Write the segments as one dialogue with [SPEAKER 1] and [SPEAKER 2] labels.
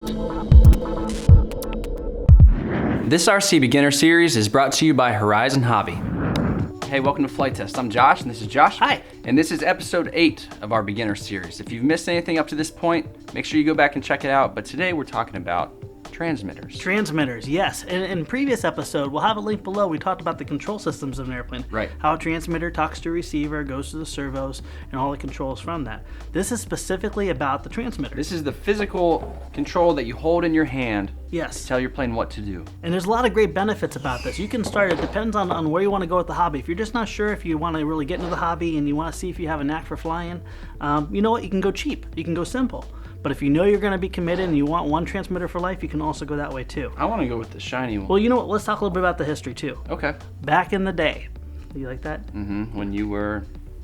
[SPEAKER 1] This RC Beginner Series is brought to you by Horizon Hobby. Hey, welcome to Flite Test. I'm Josh, and this is Josh.
[SPEAKER 2] Hi.
[SPEAKER 1] And this is episode 8 of our Beginner Series. If you've missed anything up to this point, make sure you go back and check it out. But today we're talking about transmitters.
[SPEAKER 2] Transmitters, yes. In previous episode, we'll have a link below. We talked about the control systems of an airplane.
[SPEAKER 1] Right.
[SPEAKER 2] How a transmitter talks to a receiver, goes to the servos, and all the controls from that. This is specifically about the transmitter.
[SPEAKER 1] This is the physical control that you hold in your hand
[SPEAKER 2] Yes.
[SPEAKER 1] to tell your plane what to do.
[SPEAKER 2] And there's a lot of great benefits about this. You can start, it depends on where you want to go with the hobby. If you're just not sure if you want to really get into the hobby and you want to see if you have a knack for flying, you know what, you can go cheap. You can go simple. But if you know you're going to be committed and you want one transmitter for life, you can also go that way too.
[SPEAKER 1] I want to go with the shiny one.
[SPEAKER 2] Well, you know what, let's talk a little bit about the history too.
[SPEAKER 1] Okay.
[SPEAKER 2] Back in the day, you like that?
[SPEAKER 1] Mm-hmm. When you were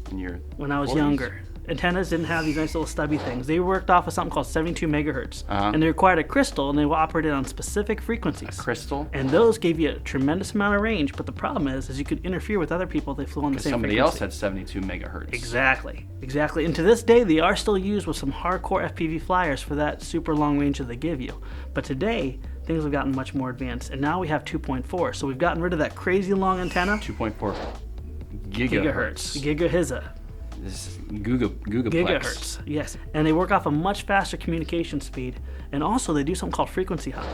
[SPEAKER 1] in your
[SPEAKER 2] When I was
[SPEAKER 1] 40s.
[SPEAKER 2] younger. Antennas didn't have these nice little stubby things. They worked off of something called 72 megahertz.
[SPEAKER 1] Uh-huh.
[SPEAKER 2] And they required a crystal, and they operated on specific frequencies.
[SPEAKER 1] Crystal?
[SPEAKER 2] And those gave you a tremendous amount of range, but the problem is you could interfere with other people if they flew on the same
[SPEAKER 1] Somebody
[SPEAKER 2] frequency.
[SPEAKER 1] else had 72 megahertz.
[SPEAKER 2] Exactly. And to this day, they are still used with some hardcore FPV flyers for that super long range that they give you. But today, things have gotten much more advanced, and now we have 2.4. So we've gotten rid of that crazy long antenna.
[SPEAKER 1] 2.4 gigahertz.
[SPEAKER 2] Gigahertz.
[SPEAKER 1] This is Gigaplex.
[SPEAKER 2] Gigahertz, yes. And they work off a much faster communication speed. And also, they do something called frequency hop.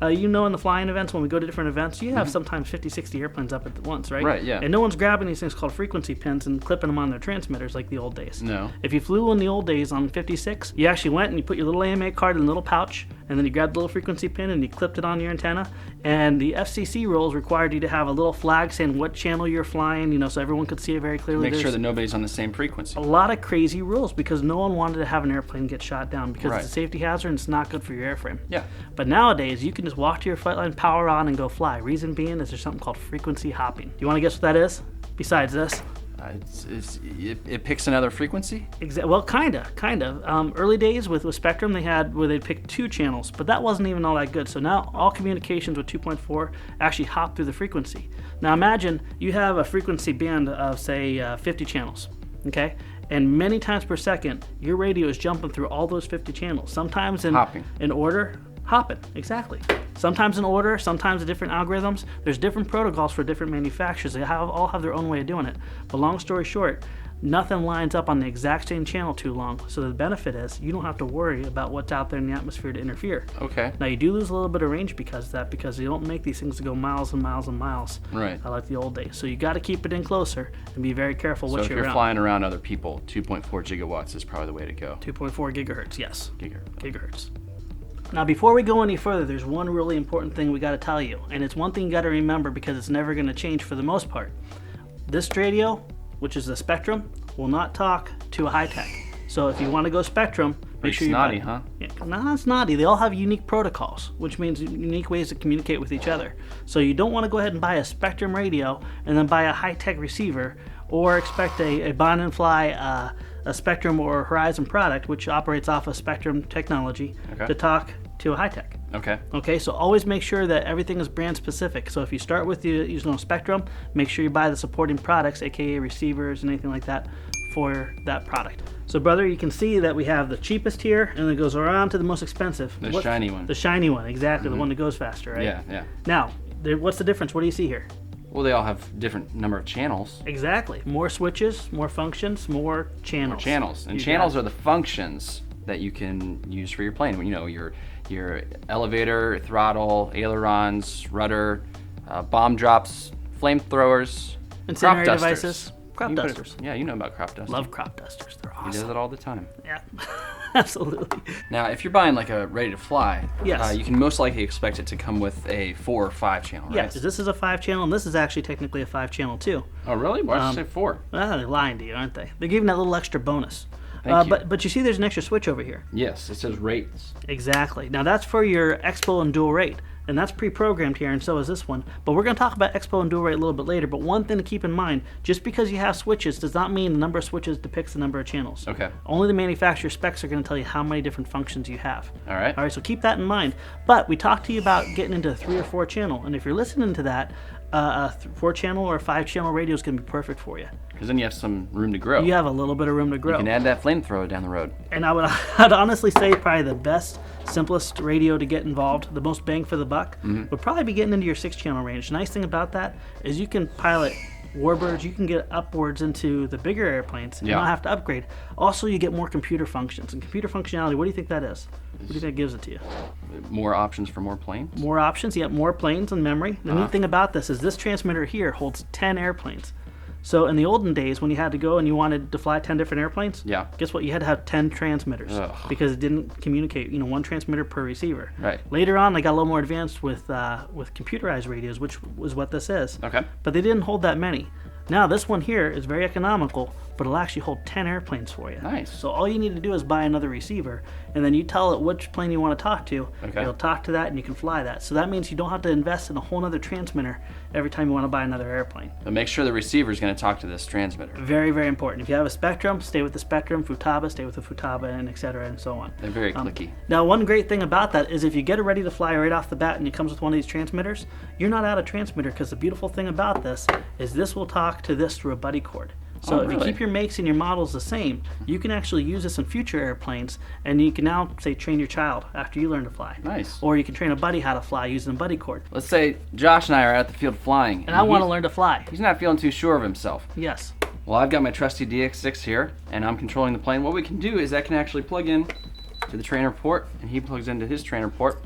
[SPEAKER 2] You know, in the flying events, when we go to different events, you have sometimes 50, 60 airplanes up at once, right?
[SPEAKER 1] Right, yeah.
[SPEAKER 2] And no one's grabbing these things called frequency pins and clipping them on their transmitters like the old days.
[SPEAKER 1] No.
[SPEAKER 2] If you flew in the old days on 56, you actually went and you put your little AMA card in a little pouch, and then you grabbed the little frequency pin and you clipped it on your antenna. And the FCC rules required you to have a little flag saying what channel you're flying, you know, so everyone could see it very clearly.
[SPEAKER 1] Make sure
[SPEAKER 2] There's
[SPEAKER 1] that nobody's on the same frequency.
[SPEAKER 2] a lot of crazy rules because no one wanted to have an airplane get shot down because
[SPEAKER 1] Right.
[SPEAKER 2] it's a safety hazard and it's not good for your airframe.
[SPEAKER 1] Yeah.
[SPEAKER 2] But nowadays, you can just walk to your flight line, power on, and go fly. Reason being is there's something called frequency hopping. You want to guess what that is? Besides this?
[SPEAKER 1] It picks another frequency?
[SPEAKER 2] Well, kind of. Early days with Spectrum, they had where they'd pick 2 channels, but that wasn't even all that good. So now all communications with 2.4 actually hop through the frequency. Now imagine you have a frequency band of, say, 50 channels, okay? And many times per second, your radio is jumping through all those 50 channels. Sometimes in order, hopping, exactly. Sometimes in order, sometimes in different algorithms. There's different protocols for different manufacturers. They all have their own way of doing it. But long story short, nothing lines up on the exact same channel too long. So the benefit is you don't have to worry about what's out there in the atmosphere to interfere.
[SPEAKER 1] Okay.
[SPEAKER 2] Now you do lose a little bit of range because you don't make these things to go miles and miles and miles.
[SPEAKER 1] Right.
[SPEAKER 2] Like the old days. So you got to keep it in closer and be very careful
[SPEAKER 1] So
[SPEAKER 2] what
[SPEAKER 1] if
[SPEAKER 2] you're
[SPEAKER 1] you're
[SPEAKER 2] around.
[SPEAKER 1] flying around other people, 2.4 gigawatts is probably the way to go.
[SPEAKER 2] 2.4 gigahertz, yes.
[SPEAKER 1] Gigahertz.
[SPEAKER 2] Gigahertz. Now, before we go any further, there's one really important thing we got to tell you, and it's one thing you got to remember because it's never going to change for the most part. This radio, which is the Spectrum, will not talk to a high-tech. So if you want to go Spectrum, make sure you
[SPEAKER 1] snotty, huh?
[SPEAKER 2] Yeah, no, it's naughty. They all have unique protocols, which means unique ways to communicate with each other. So you don't want to go ahead and buy a Spectrum radio and then buy a high-tech receiver, or expect a bond and fly a Spectrum or Horizon product, which operates off of Spectrum technology, to talk to a high-tech. Okay, so always make sure that everything is brand specific. So if you start with using a Spectrum, make sure you buy the supporting products, aka receivers and anything like that, for that product. So brother, you can see that we have the cheapest here, and it goes around to the most expensive.
[SPEAKER 1] The shiny one.
[SPEAKER 2] The shiny one, exactly, the one that goes faster, right?
[SPEAKER 1] Yeah.
[SPEAKER 2] Now, what's the difference? What do you see here?
[SPEAKER 1] Well, they all have different number of channels.
[SPEAKER 2] Exactly. More switches, more functions, more channels.
[SPEAKER 1] And channels are the functions that you can use for your plane. You know, your elevator, throttle, ailerons, rudder, bomb drops, flamethrowers,
[SPEAKER 2] Incendiary
[SPEAKER 1] crop
[SPEAKER 2] devices.
[SPEAKER 1] dusters.
[SPEAKER 2] Crop dusters.
[SPEAKER 1] Yeah, you know about crop dusters.
[SPEAKER 2] Love crop dusters. They're
[SPEAKER 1] He
[SPEAKER 2] awesome.
[SPEAKER 1] does it all the time.
[SPEAKER 2] Yeah, absolutely.
[SPEAKER 1] Now, if you're buying like a ready to fly,
[SPEAKER 2] Yes.
[SPEAKER 1] you can most likely expect it to come with a 4 or 5 channel, right?
[SPEAKER 2] Yes, this is a 5-channel, and this is actually technically a 5-channel too.
[SPEAKER 1] Oh, really? Why did you say 4?
[SPEAKER 2] Well, they're lying to you, aren't they? They're giving that little extra bonus.
[SPEAKER 1] Thank you.
[SPEAKER 2] But you see there's an extra switch over here.
[SPEAKER 1] Yes, it says rates.
[SPEAKER 2] Exactly. Now that's for your expo and dual rate. And that's pre-programmed here, and so is this one. But we're going to talk about expo and dual rate a little bit later. But one thing to keep in mind, just because you have switches does not mean the number of switches depicts the number of channels.
[SPEAKER 1] Okay.
[SPEAKER 2] Only the manufacturer specs are going to tell you how many different functions you have.
[SPEAKER 1] All right.
[SPEAKER 2] All right, so keep that in mind. But we talked to you about getting into a 3 or 4 channel, and if you're listening to that, a 4-channel or a 5-channel radio is going to be perfect for you.
[SPEAKER 1] Because then you have some room to grow.
[SPEAKER 2] You have a little bit of room to grow.
[SPEAKER 1] You can add that flamethrower down the road.
[SPEAKER 2] And I'd honestly say probably the best, simplest radio to get involved, the most bang for the buck, would probably be getting into your 6-channel range. The nice thing about that is you can pilot warbirds, you can get upwards into the bigger airplanes and not have to upgrade. Also, you get more computer functions. And computer functionality, what do you think that is? What do you think it gives it to you?
[SPEAKER 1] More options for more planes?
[SPEAKER 2] More options, you have more planes and memory. The neat thing about this is this transmitter here holds 10 airplanes. So in the olden days, when you had to go and you wanted to fly 10 different airplanes, guess what? You had to have 10 transmitters because it didn't communicate. One transmitter per receiver.
[SPEAKER 1] Right.
[SPEAKER 2] Later on, they got a little more advanced with computerized radios, which was what this is.
[SPEAKER 1] Okay.
[SPEAKER 2] But they didn't hold that many. Now this one here is very economical, but it'll actually hold 10 airplanes for you.
[SPEAKER 1] Nice.
[SPEAKER 2] So all you need to do is buy another receiver, and then you tell it which plane you want to talk to.
[SPEAKER 1] Okay.
[SPEAKER 2] It'll talk to that, and you can fly that. So that means you don't have to invest in a whole other transmitter every time you want to buy another airplane.
[SPEAKER 1] But make sure the receiver is going to talk to this transmitter.
[SPEAKER 2] Very, very important. If you have a Spectrum, stay with the Spectrum. Futaba, stay with the Futaba, and et cetera, and so on.
[SPEAKER 1] They're very clicky.
[SPEAKER 2] Now, one great thing about that is if you get it ready to fly right off the bat and it comes with one of these transmitters, you're not out of transmitter, because the beautiful thing about this is this will talk to this through a buddy cord. So if you keep your makes and your models the same, you can actually use this in future airplanes, and you can now, say, train your child after you learn to fly.
[SPEAKER 1] Nice.
[SPEAKER 2] Or you can train a buddy how to fly using a buddy cord.
[SPEAKER 1] Let's say Josh and I are at the field flying.
[SPEAKER 2] And I want to learn to fly.
[SPEAKER 1] He's not feeling too sure of himself.
[SPEAKER 2] Yes.
[SPEAKER 1] Well, I've got my trusty DX6 here, and I'm controlling the plane. What we can do is I can actually plug in to the trainer port, and he plugs into his trainer port,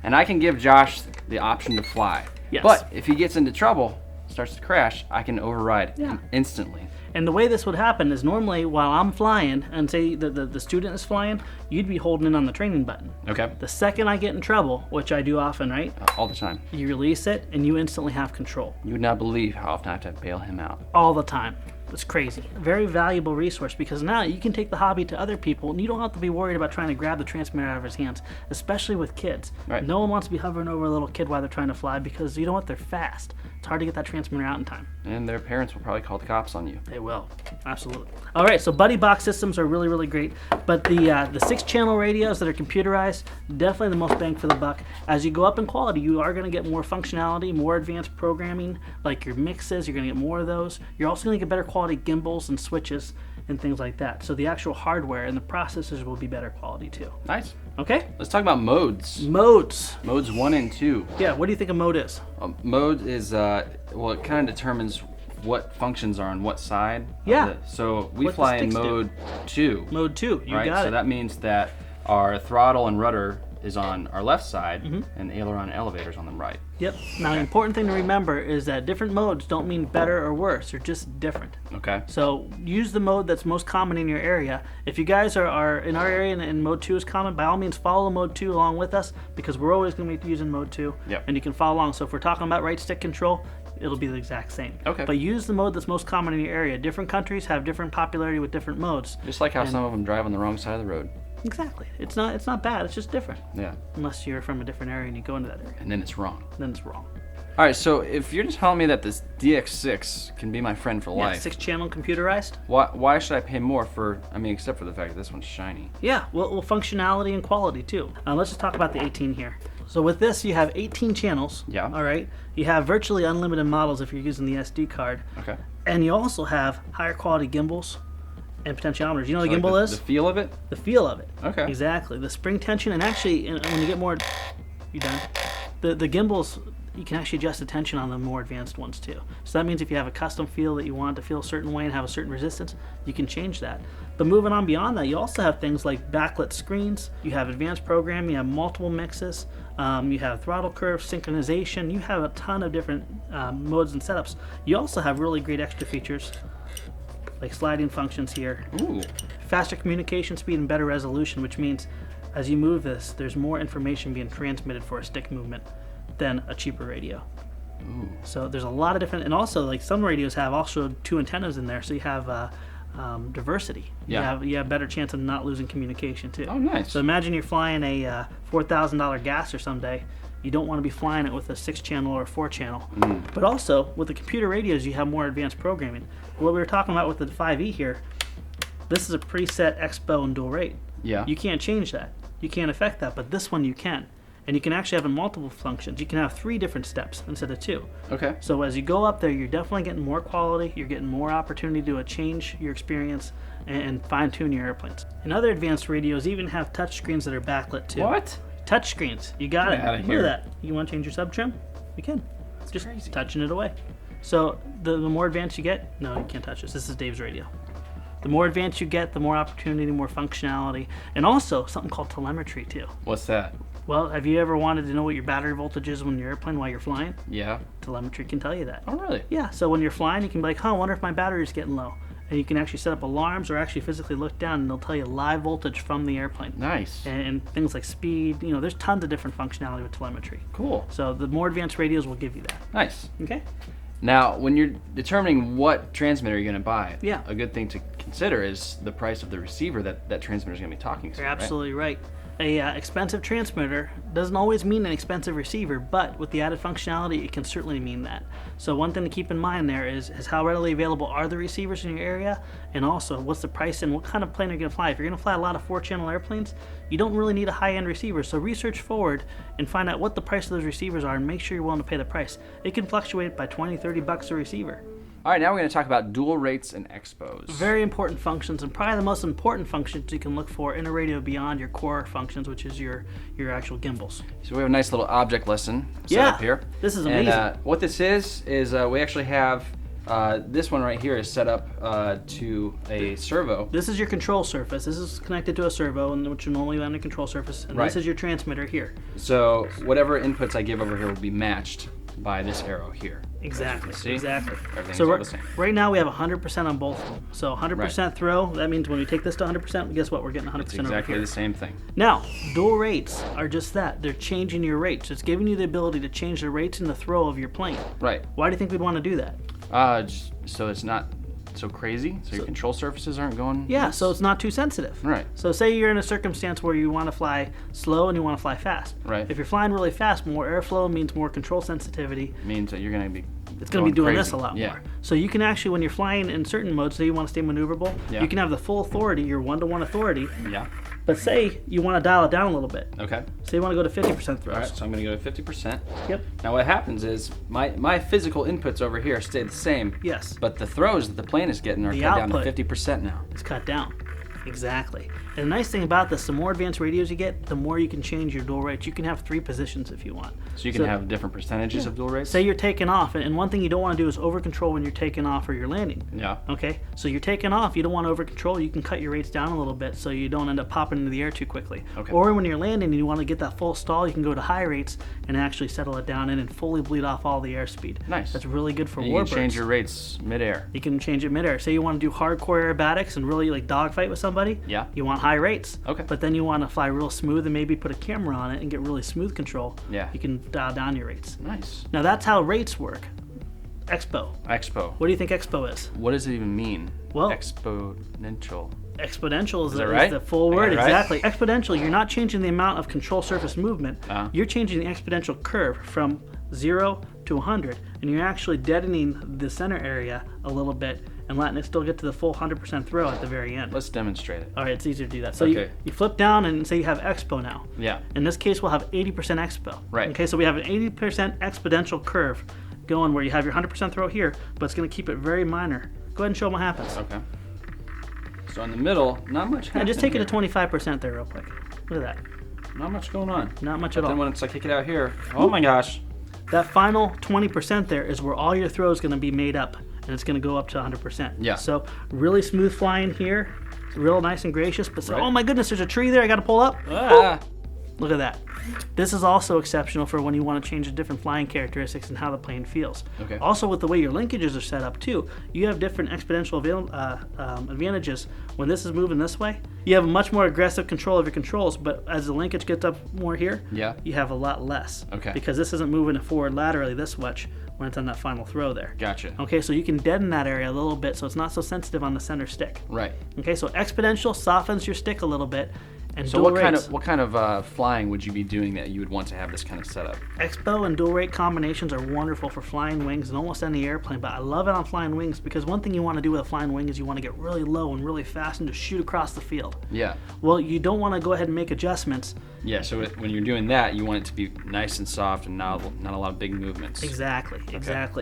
[SPEAKER 1] and I can give Josh the option to fly.
[SPEAKER 2] Yes.
[SPEAKER 1] But if he gets into trouble, starts to crash, I can override instantly.
[SPEAKER 2] And the way this would happen is normally while I'm flying, and say the student is flying, you'd be holding in on the training button.
[SPEAKER 1] Okay.
[SPEAKER 2] The second I get in trouble, which I do often, right?
[SPEAKER 1] All the time.
[SPEAKER 2] You release it, and you instantly have control.
[SPEAKER 1] You would not believe how often I have to bail him out.
[SPEAKER 2] All the time. It's crazy. A very valuable resource, because now you can take the hobby to other people, and you don't have to be worried about trying to grab the transmitter out of his hands, especially with kids.
[SPEAKER 1] Right.
[SPEAKER 2] No one wants to be hovering over a little kid while they're trying to fly, because you know what? They're fast. It's hard to get that transmitter out in time.
[SPEAKER 1] And their parents will probably call the cops on you.
[SPEAKER 2] They will. Absolutely. All right, so buddy box systems are really, really great, but the 6-channel radios that are computerized, definitely the most bang for the buck. As you go up in quality, you are going to get more functionality, more advanced programming, like your mixes, you're going to get more of those. You're also going to get better quality gimbals and switches and things like that. So the actual hardware and the processors will be better quality too.
[SPEAKER 1] Nice.
[SPEAKER 2] Okay?
[SPEAKER 1] Let's talk about modes.
[SPEAKER 2] Modes.
[SPEAKER 1] Modes 1 and 2.
[SPEAKER 2] Yeah, what do you think a mode is?
[SPEAKER 1] Mode is, well, it kind of determines what functions are on what side.
[SPEAKER 2] Yeah.
[SPEAKER 1] So we
[SPEAKER 2] What the
[SPEAKER 1] fly in
[SPEAKER 2] sticks do.
[SPEAKER 1] mode 2.
[SPEAKER 2] Mode 2, you
[SPEAKER 1] right?
[SPEAKER 2] got
[SPEAKER 1] So
[SPEAKER 2] it.
[SPEAKER 1] that means that our throttle and rudder is on our left side,
[SPEAKER 2] Mm-hmm.
[SPEAKER 1] and aileron and elevators on the right.
[SPEAKER 2] Yep. Now, the important thing to remember is that different modes don't mean better or worse. They're just different.
[SPEAKER 1] Okay.
[SPEAKER 2] So use the mode that's most common in your area. If you guys are in our area and mode 2 is common, by all means follow mode 2 along with us, because we're always going to be using mode 2.
[SPEAKER 1] Yep.
[SPEAKER 2] And you can follow along. So if we're talking about right stick control, it'll be the exact same.
[SPEAKER 1] Okay.
[SPEAKER 2] But use the mode that's most common in your area. Different countries have different popularity with different modes.
[SPEAKER 1] Just like how some of them drive on the wrong side of the road.
[SPEAKER 2] Exactly. It's not bad. It's just different.
[SPEAKER 1] Yeah.
[SPEAKER 2] Unless you're from a different area and you go into that area.
[SPEAKER 1] And then it's wrong.
[SPEAKER 2] Then it's wrong.
[SPEAKER 1] All right, so if you're just telling me that this DX6 can be my friend for
[SPEAKER 2] Yeah,
[SPEAKER 1] life,
[SPEAKER 2] 6-channel computerized.
[SPEAKER 1] why should I pay more for, except for the fact that this one's shiny?
[SPEAKER 2] Yeah, well, functionality and quality too. Let's just talk about the 18 here. So with this, you have 18 channels.
[SPEAKER 1] Yeah.
[SPEAKER 2] All right. You have virtually unlimited models if you're using the SD card.
[SPEAKER 1] Okay.
[SPEAKER 2] And you also have higher quality gimbals and potentiometers. You know what a
[SPEAKER 1] Like
[SPEAKER 2] gimbal is?
[SPEAKER 1] The feel of it?
[SPEAKER 2] The feel of it.
[SPEAKER 1] Okay.
[SPEAKER 2] Exactly. The spring tension, and actually, when you get more, you done? The gimbals, you can actually adjust the tension on the more advanced ones too. So that means if you have a custom feel that you want it to feel a certain way and have a certain resistance, you can change that. But moving on beyond that, you also have things like backlit screens. You have advanced programming. You have multiple mixes. You have throttle curve synchronization. You have a ton of different modes and setups. You also have really great extra features like sliding functions here.
[SPEAKER 1] Ooh.
[SPEAKER 2] Faster communication speed and better resolution, which means as you move this, there's more information being transmitted for a stick movement than a cheaper radio.
[SPEAKER 1] Ooh.
[SPEAKER 2] So there's a lot of different, and also like some radios have also 2 antennas in there, so you have diversity.
[SPEAKER 1] Yeah.
[SPEAKER 2] You have better chance of not losing communication too.
[SPEAKER 1] Oh, nice.
[SPEAKER 2] So imagine you're flying a $4,000 gasser someday. You don't want to be flying it with a 6-channel or a 4-channel. But also with the computer radios, you have more advanced programming. What we were talking about with the 5E here, this is a preset expo and dual rate.
[SPEAKER 1] Yeah.
[SPEAKER 2] You can't change that. You can't affect that, but this one you can. And you can actually have in multiple functions. You can have 3 different steps instead of 2.
[SPEAKER 1] Okay.
[SPEAKER 2] So as you go up there, you're definitely getting more quality. You're getting more opportunity to change your experience and fine-tune your airplanes. And other advanced radios even have touch screens that are backlit too.
[SPEAKER 1] What?
[SPEAKER 2] Touch screens. You got
[SPEAKER 1] Get
[SPEAKER 2] it.
[SPEAKER 1] outta
[SPEAKER 2] Look
[SPEAKER 1] here.
[SPEAKER 2] at that. You want to change your sub trim? You can. Just
[SPEAKER 1] crazy.
[SPEAKER 2] touching it away. So the more advanced you get, no, you can't touch this. This is Dave's radio. The more advanced you get, the more opportunity, more functionality, and also something called telemetry too.
[SPEAKER 1] What's that?
[SPEAKER 2] Well, have you ever wanted to know what your battery voltage is when your airplane while you're flying?
[SPEAKER 1] Yeah.
[SPEAKER 2] Telemetry can tell you that.
[SPEAKER 1] Oh, really?
[SPEAKER 2] Yeah, so when you're flying, you can be like, I wonder if my battery's getting low. And you can actually set up alarms or actually physically look down and they'll tell you live voltage from the airplane.
[SPEAKER 1] Nice.
[SPEAKER 2] And things like speed, there's tons of different functionality with telemetry.
[SPEAKER 1] Cool.
[SPEAKER 2] So the more advanced radios will give you that.
[SPEAKER 1] Nice.
[SPEAKER 2] Okay?
[SPEAKER 1] Now, when you're determining what transmitter you're going to buy,
[SPEAKER 2] Yeah.
[SPEAKER 1] a good thing to consider is the price of the receiver that transmitter is going to be talking to.
[SPEAKER 2] You're absolutely right. A expensive transmitter doesn't always mean an expensive receiver, but with the added functionality, it can certainly mean that. So one thing to keep in mind there is how readily available are the receivers in your area, and also what's the price and what kind of plane are you going to fly. If you're going to fly a lot of 4-channel airplanes, you don't really need a high-end receiver. So research forward and find out what the price of those receivers are and make sure you're willing to pay the price. It can fluctuate by $20, $30 a receiver.
[SPEAKER 1] All right, now we're going to talk about dual rates and expos.
[SPEAKER 2] Very important functions, and probably the most important functions you can look for in a radio beyond your core functions, which is your actual gimbals.
[SPEAKER 1] So we have a nice little object lesson set up here.
[SPEAKER 2] This is
[SPEAKER 1] and,
[SPEAKER 2] amazing.
[SPEAKER 1] what this is we actually have this one right here is set up to a servo.
[SPEAKER 2] This is your control surface. This is connected to a servo, which will normally land a control surface, and
[SPEAKER 1] Right.
[SPEAKER 2] this is your transmitter here.
[SPEAKER 1] So whatever inputs I give over here will be matched by this arrow here.
[SPEAKER 2] Exactly.
[SPEAKER 1] See?
[SPEAKER 2] Exactly.
[SPEAKER 1] Everything's
[SPEAKER 2] So
[SPEAKER 1] all the same.
[SPEAKER 2] right now we have 100% on both of them. So 100% throw. That means when we take this to 100%, guess what? We're getting 100%
[SPEAKER 1] It's
[SPEAKER 2] over
[SPEAKER 1] exactly
[SPEAKER 2] here.
[SPEAKER 1] the same thing.
[SPEAKER 2] Now, dual rates are just that. They're changing your rates. It's giving you the ability to change the rates and the throw of your plane.
[SPEAKER 1] Right.
[SPEAKER 2] Why do you think we'd want to do that?
[SPEAKER 1] Just so it's not so crazy, so your control surfaces aren't going.
[SPEAKER 2] Yeah, so it's not too sensitive.
[SPEAKER 1] Right.
[SPEAKER 2] So say you're in a circumstance where you want to fly slow and you want to fly fast.
[SPEAKER 1] Right.
[SPEAKER 2] If you're flying really fast, more airflow means more control sensitivity.
[SPEAKER 1] Means that you're going to be.
[SPEAKER 2] It's going to be doing
[SPEAKER 1] crazy.
[SPEAKER 2] this a lot
[SPEAKER 1] Yeah.
[SPEAKER 2] more. So you can actually, when you're flying in certain modes, say you want to stay maneuverable,
[SPEAKER 1] Yeah.
[SPEAKER 2] you can have the full authority, your 1-to-1 authority.
[SPEAKER 1] Yeah.
[SPEAKER 2] But say you want to dial it down a little bit.
[SPEAKER 1] Okay.
[SPEAKER 2] Say you want to go to 50% throws.
[SPEAKER 1] All right. So I'm going to go to 50%.
[SPEAKER 2] Yep.
[SPEAKER 1] Now what happens is my physical inputs over here stay the same.
[SPEAKER 2] Yes.
[SPEAKER 1] But the throws that the plane is getting are
[SPEAKER 2] The
[SPEAKER 1] cut down
[SPEAKER 2] output.
[SPEAKER 1] to 50% now.
[SPEAKER 2] It's cut down. Exactly. And the nice thing about this, the more advanced radios you get, the more you can change your dual rates. You can have 3 positions if you want.
[SPEAKER 1] So you can have different percentages of dual rates.
[SPEAKER 2] Say you're taking off, and one thing you don't want to do is over control when you're taking off or you're landing.
[SPEAKER 1] Yeah.
[SPEAKER 2] Okay, so you're taking off, you don't want to over control, you can cut your rates down a little bit so you don't end up popping into the air too quickly.
[SPEAKER 1] Okay.
[SPEAKER 2] Or when you're landing and you want to get that full stall, you can go to high rates and actually settle it down in and fully bleed off all the airspeed.
[SPEAKER 1] Nice.
[SPEAKER 2] That's really good for
[SPEAKER 1] And you can
[SPEAKER 2] warbirds.
[SPEAKER 1] change your rates midair.
[SPEAKER 2] You can change it midair. Say you want to do hardcore aerobatics and really like dogfight with somebody.
[SPEAKER 1] Yeah.
[SPEAKER 2] You want high rates.
[SPEAKER 1] Okay.
[SPEAKER 2] But then you want to fly real smooth and maybe put a camera on it and get really smooth control.
[SPEAKER 1] Yeah.
[SPEAKER 2] You can dial down your rates.
[SPEAKER 1] Nice.
[SPEAKER 2] Now that's how rates work. Expo.
[SPEAKER 1] Expo.
[SPEAKER 2] What do you think expo is?
[SPEAKER 1] What does it even mean?
[SPEAKER 2] Well-
[SPEAKER 1] Exponential.
[SPEAKER 2] Exponential is
[SPEAKER 1] that right?
[SPEAKER 2] the full
[SPEAKER 1] I
[SPEAKER 2] word.
[SPEAKER 1] got it right?
[SPEAKER 2] Exactly. Exponential, you're not changing the amount of control surface movement.
[SPEAKER 1] Uh-huh.
[SPEAKER 2] You're changing the exponential curve from 0 to 100, and you're actually deadening the center area a little bit and letting it still get to the full 100% throw at the very end.
[SPEAKER 1] Let's demonstrate it.
[SPEAKER 2] All right, it's easier to do that. So
[SPEAKER 1] Okay.
[SPEAKER 2] you flip down and say you have expo now.
[SPEAKER 1] Yeah.
[SPEAKER 2] In this case, we'll have 80% expo.
[SPEAKER 1] Right.
[SPEAKER 2] Okay, so we have an 80% exponential curve going where you have your 100% throw here, but it's going to keep it very minor. Go ahead and show them what happens.
[SPEAKER 1] Okay. So in the middle, not much
[SPEAKER 2] Yeah,
[SPEAKER 1] happening.
[SPEAKER 2] just take it to
[SPEAKER 1] here.
[SPEAKER 2] 25% there real quick. Look at that.
[SPEAKER 1] Not much going on.
[SPEAKER 2] Not much
[SPEAKER 1] But
[SPEAKER 2] at all.
[SPEAKER 1] then when it's like kick it out here, oh my gosh.
[SPEAKER 2] That final 20% there is where all your throw is going to be made up, and it's going to go up to 100%.
[SPEAKER 1] Yeah.
[SPEAKER 2] So really smooth flying here, real nice and gracious. But
[SPEAKER 1] Right.
[SPEAKER 2] oh my goodness, there's a tree there. I got to pull up.
[SPEAKER 1] Ah.
[SPEAKER 2] Look at that. This is also exceptional for when you want to change the different flying characteristics and how the plane feels.
[SPEAKER 1] Okay.
[SPEAKER 2] Also, with the way your linkages are set up too, you have different exponential advantages. When this is moving this way, you have much more aggressive control of your controls, but as the linkage gets up more here,
[SPEAKER 1] Yeah.
[SPEAKER 2] you have a lot less.
[SPEAKER 1] Okay.
[SPEAKER 2] Because this isn't moving it forward laterally this much when it's on that final throw there.
[SPEAKER 1] Gotcha.
[SPEAKER 2] Okay, so you can deaden that area a little bit so it's not so sensitive on the center stick.
[SPEAKER 1] Right.
[SPEAKER 2] Okay, so exponential softens your stick a little bit, And
[SPEAKER 1] So
[SPEAKER 2] dual
[SPEAKER 1] what kind of flying would you be doing that you would want to have this kind of setup?
[SPEAKER 2] Expo and dual rate combinations are wonderful for flying wings and almost any airplane, but I love it on flying wings because one thing you want to do with a flying wing is you want to get really low and really fast and just shoot across the field.
[SPEAKER 1] Yeah.
[SPEAKER 2] Well, you don't want to go ahead and make adjustments.
[SPEAKER 1] Yeah, so when you're doing that, you want it to be nice and soft and not a lot of big movements.
[SPEAKER 2] Exactly.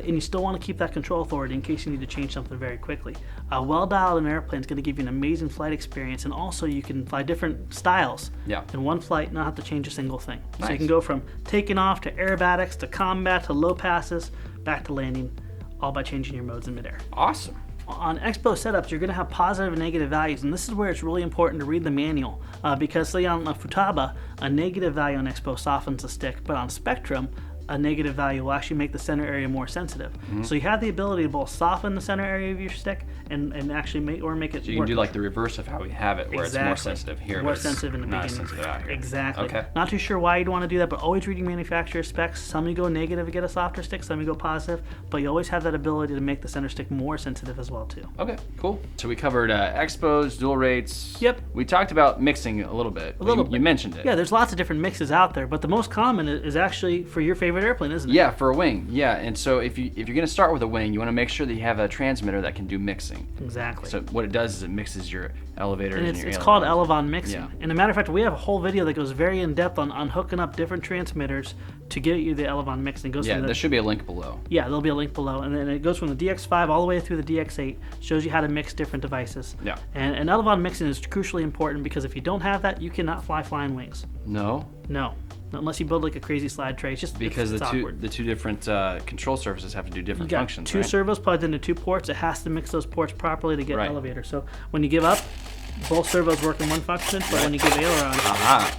[SPEAKER 2] And you still want to keep that control authority in case you need to change something very quickly. A well-dialed airplane is going to give you an amazing flight experience, and also you can fly different styles in one flight, not have to change a single thing.
[SPEAKER 1] Nice.
[SPEAKER 2] So you can go from taking off to aerobatics to combat to low passes, back to landing, all by changing your modes in midair.
[SPEAKER 1] Awesome.
[SPEAKER 2] On Expo setups, you're going to have positive and negative values, and this is where it's really important to read the manual because, say, on a Futaba, a negative value on Expo softens the stick, but on Spectrum, a negative value will actually make the center area more sensitive. So you have the ability to both soften the center area of your stick and actually make it.
[SPEAKER 1] So you can do like the reverse of how we have it, where it's more sensitive here,
[SPEAKER 2] more
[SPEAKER 1] but
[SPEAKER 2] sensitive in the
[SPEAKER 1] not
[SPEAKER 2] beginning.
[SPEAKER 1] sensitive out here.
[SPEAKER 2] Exactly.
[SPEAKER 1] Okay.
[SPEAKER 2] Not too sure why you'd want to do that, but always reading manufacturer specs. Some you go negative to get a softer stick, some you go positive, but you always have that ability to make the center stick more sensitive as well too.
[SPEAKER 1] Okay, cool. So we covered expos, dual rates.
[SPEAKER 2] Yep.
[SPEAKER 1] We talked about mixing a little bit. You mentioned it.
[SPEAKER 2] Yeah, there's lots of different mixes out there, but the most common is actually for your favorite airplane, isn't it?
[SPEAKER 1] Yeah, for a wing. Yeah, and so if you're going to start with a wing, you want to make sure that you have a transmitter that can do mixing.
[SPEAKER 2] Exactly.
[SPEAKER 1] So what it does is it mixes your elevators
[SPEAKER 2] and
[SPEAKER 1] and your
[SPEAKER 2] it's
[SPEAKER 1] ailerons.
[SPEAKER 2] called Elevon mixing.
[SPEAKER 1] Yeah.
[SPEAKER 2] And a matter of fact, we have a whole video that goes very in depth on hooking up different transmitters to get you the Elevon mixing. It goes from
[SPEAKER 1] there should be a link below.
[SPEAKER 2] Yeah, there'll be a link below, and then it goes from the DX5 all the way through the DX8. Shows you how to mix different devices.
[SPEAKER 1] Yeah.
[SPEAKER 2] And Elevon mixing is crucially important because if you don't have that, you cannot fly flying wings.
[SPEAKER 1] No.
[SPEAKER 2] Unless you build like a crazy slide tray. It's just
[SPEAKER 1] because
[SPEAKER 2] it's
[SPEAKER 1] the
[SPEAKER 2] awkward.
[SPEAKER 1] two different control surfaces have to do different
[SPEAKER 2] You got
[SPEAKER 1] functions.
[SPEAKER 2] two
[SPEAKER 1] right?
[SPEAKER 2] servos plugged into two ports. It has to mix those ports properly to get
[SPEAKER 1] Right.
[SPEAKER 2] elevator. So when you give up, both servos work in one function, but when you give aileron,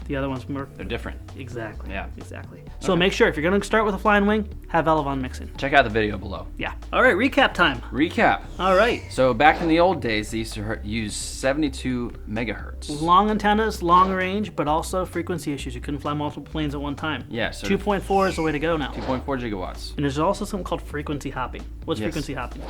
[SPEAKER 2] the other ones work.
[SPEAKER 1] They're different.
[SPEAKER 2] Exactly.
[SPEAKER 1] Yeah.
[SPEAKER 2] Exactly. So make sure if you're going to start with a flying wing, have Elevon mixing.
[SPEAKER 1] Check out the video below.
[SPEAKER 2] Yeah. All right. Recap time.
[SPEAKER 1] Recap.
[SPEAKER 2] All right.
[SPEAKER 1] So back in the old days, they used to use 72 megahertz.
[SPEAKER 2] Long antennas, long range, but also frequency issues. You couldn't fly multiple planes at one time.
[SPEAKER 1] Yeah. So
[SPEAKER 2] 2.4 is the way to go now.
[SPEAKER 1] 2.4 gigawatts.
[SPEAKER 2] And there's also something called frequency hopping. What's
[SPEAKER 1] Yes.
[SPEAKER 2] frequency hopping?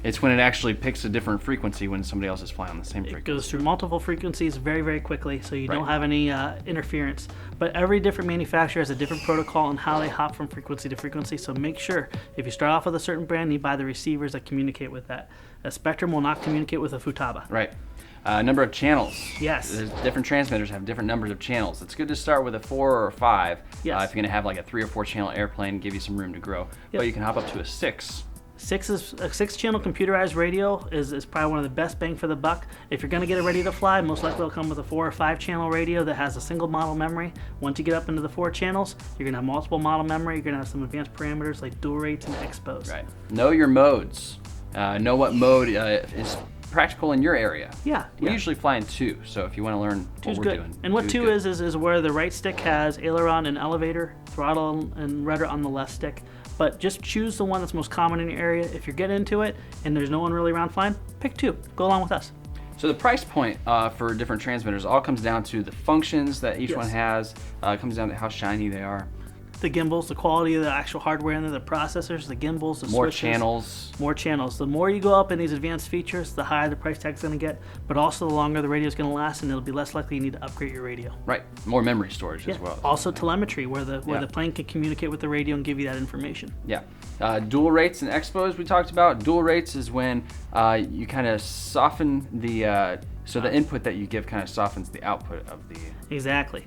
[SPEAKER 1] It's when it actually picks a different frequency when somebody else is flying on the same
[SPEAKER 2] It
[SPEAKER 1] frequency.
[SPEAKER 2] goes through multiple frequencies very, very quickly, so you
[SPEAKER 1] Right.
[SPEAKER 2] don't have any interference. But every different manufacturer has a different protocol on how they hop from frequency to frequency, so make sure if you start off with a certain brand, you buy the receivers that communicate with that. A Spectrum will not communicate with a Futaba.
[SPEAKER 1] Right. Number of channels.
[SPEAKER 2] Yes.
[SPEAKER 1] There's different transmitters have different numbers of channels. It's good to start with a 4 or a 5
[SPEAKER 2] Yes.
[SPEAKER 1] if you're going to have like a 3 or 4 channel airplane, give you some room to grow.
[SPEAKER 2] Yep.
[SPEAKER 1] But you can hop up to a 6.
[SPEAKER 2] A 6-channel computerized radio is probably one of the best bang for the buck. If you're going to get it ready to fly, most likely it'll come with a 4 or 5-channel radio that has a single model memory. Once you get up into the 4 channels, you're going to have multiple model memory. You're going to have some advanced parameters like dual rates and expos.
[SPEAKER 1] Right. Know your modes. Know what mode is practical in your area.
[SPEAKER 2] Yeah.
[SPEAKER 1] We usually fly in 2, so if you want to learn what
[SPEAKER 2] Two's
[SPEAKER 1] we're
[SPEAKER 2] good.
[SPEAKER 1] doing.
[SPEAKER 2] And what
[SPEAKER 1] two's
[SPEAKER 2] 2
[SPEAKER 1] good.
[SPEAKER 2] is where the right stick has aileron and elevator, throttle and rudder on the left stick. But just choose the one that's most common in your area. If you get into it and there's no one really around flying, pick 2. Go along with us.
[SPEAKER 1] So the price point for different transmitters all comes down to the functions that each one has. It comes down to how shiny they are.
[SPEAKER 2] The gimbals, the quality of the actual hardware in there, the processors, the gimbals, the
[SPEAKER 1] More
[SPEAKER 2] switches.
[SPEAKER 1] channels.
[SPEAKER 2] More channels. The more you go up in these advanced features, the higher the price tag's going to get, but also the longer the radio is going to last, and it'll be less likely you need to upgrade your radio.
[SPEAKER 1] Right. More memory storage as well.
[SPEAKER 2] Also telemetry, where the plane can communicate with the radio and give you that information.
[SPEAKER 1] Yeah. Dual rates and expos we talked about. Dual rates is when you kind of soften the so the input that you give kind of softens the output of the.
[SPEAKER 2] Exactly.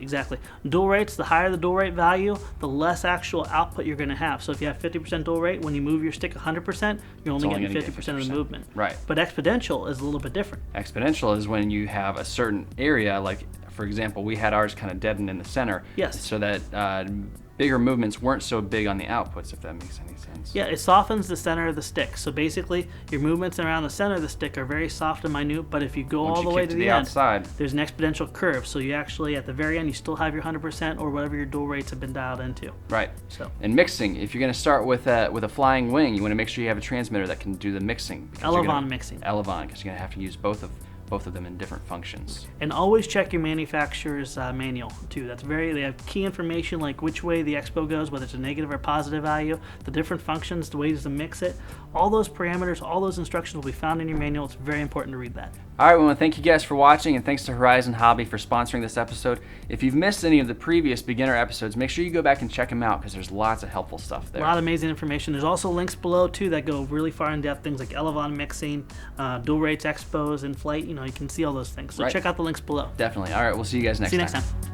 [SPEAKER 2] Dual rates, the higher the dual rate value, the less actual output you're going to have. So if you have 50% dual rate, when you move your stick 100%, you're only getting 50% of the movement.
[SPEAKER 1] Right.
[SPEAKER 2] But exponential is a little bit different.
[SPEAKER 1] Exponential is when you have a certain area, like for example, we had ours kind of deadened in the center.
[SPEAKER 2] Yes.
[SPEAKER 1] So that bigger movements weren't so big on the outputs, if that makes any sense.
[SPEAKER 2] Yeah, it softens the center of the stick. So basically, your movements around the center of the stick are very soft and minute, but if you go
[SPEAKER 1] Once
[SPEAKER 2] all
[SPEAKER 1] you
[SPEAKER 2] the way
[SPEAKER 1] kick
[SPEAKER 2] to
[SPEAKER 1] to
[SPEAKER 2] the
[SPEAKER 1] the
[SPEAKER 2] end,
[SPEAKER 1] outside.
[SPEAKER 2] there's an exponential curve. So you actually, at the very end, you still have your 100% or whatever your dual rates have been dialed into.
[SPEAKER 1] Right.
[SPEAKER 2] So.
[SPEAKER 1] And mixing, if you're going to start with a flying wing, you want to make sure you have a transmitter that can do the mixing.
[SPEAKER 2] Elevon mixing.
[SPEAKER 1] Elevon, because you're going to have to use both both of them in different functions.
[SPEAKER 2] And always check your manufacturer's manual too. They have key information like which way the expo goes, whether it's a negative or positive value, the different functions, the ways to mix it. All those parameters, all those instructions will be found in your manual. It's very important to read that.
[SPEAKER 1] All right, we want to thank you guys for watching, and thanks to Horizon Hobby for sponsoring this episode. If you've missed any of the previous beginner episodes, make sure you go back and check them out because there's lots of helpful stuff there.
[SPEAKER 2] A lot of amazing information. There's also links below too that go really far in depth, things like Elevon mixing, dual rates expos, and Flite. You can see all those things. So
[SPEAKER 1] Right.
[SPEAKER 2] check out the links below.
[SPEAKER 1] Definitely. All right, we'll see you guys next time.
[SPEAKER 2] See you next time.